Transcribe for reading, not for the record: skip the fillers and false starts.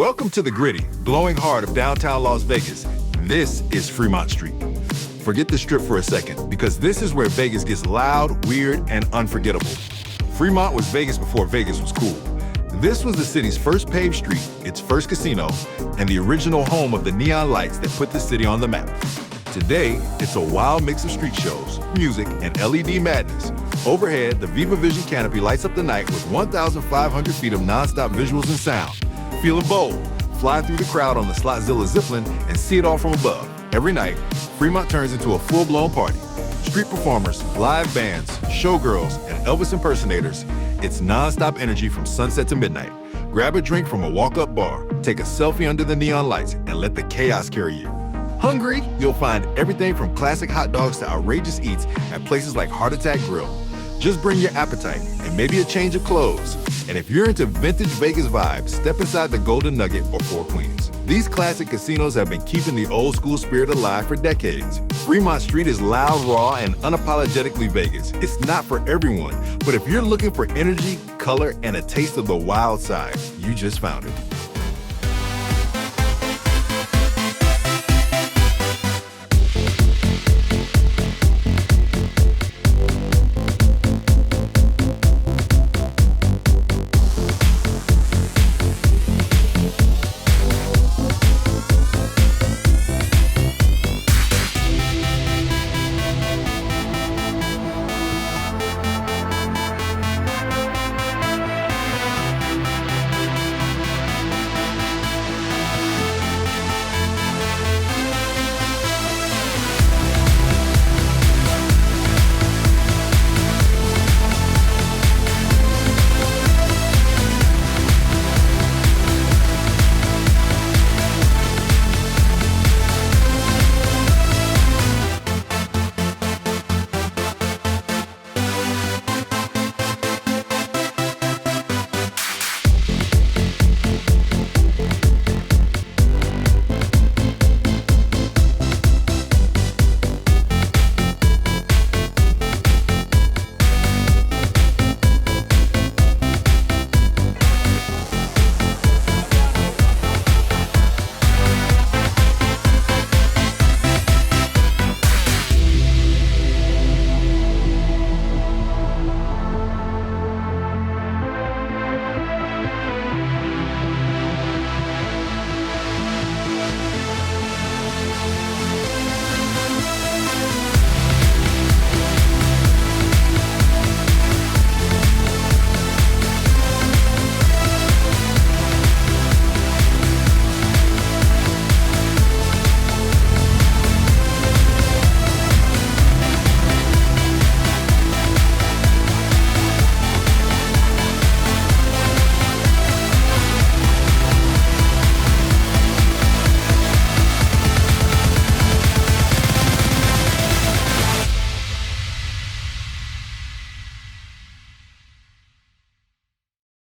Welcome to the gritty, glowing heart of downtown Las Vegas. This is Fremont Street. Forget the Strip for a second, because this is where Vegas gets loud, weird, and unforgettable. Fremont was Vegas before Vegas was cool. This was the city's first paved street, its first casino, and the original home of the neon lights that put the city on the map. Today, it's a wild mix of street shows, music, and LED madness. Overhead, the Viva Vision canopy lights up the night with 1,500 feet of non-stop visuals and sound. Feeling bold? Fly through the crowd on the Slotzilla Zipline and see it all from above. Every night, Fremont turns into a full-blown party. Street performers, live bands, showgirls, and Elvis impersonators. It's non-stop energy from sunset to midnight. Grab a drink from a walk-up bar, take a selfie under the neon lights, and let the chaos carry you. Hungry? You'll find everything from classic hot dogs to outrageous eats at places like Heart Attack Grill. Just bring your appetite and maybe a change of clothes. And if you're into vintage Vegas vibes, step inside the Golden Nugget or Four Queens. These classic casinos have been keeping the old school spirit alive for decades. Fremont Street is loud, raw, and unapologetically Vegas. It's not for everyone, but if you're looking for energy, color, and a taste of the wild side, you just found it.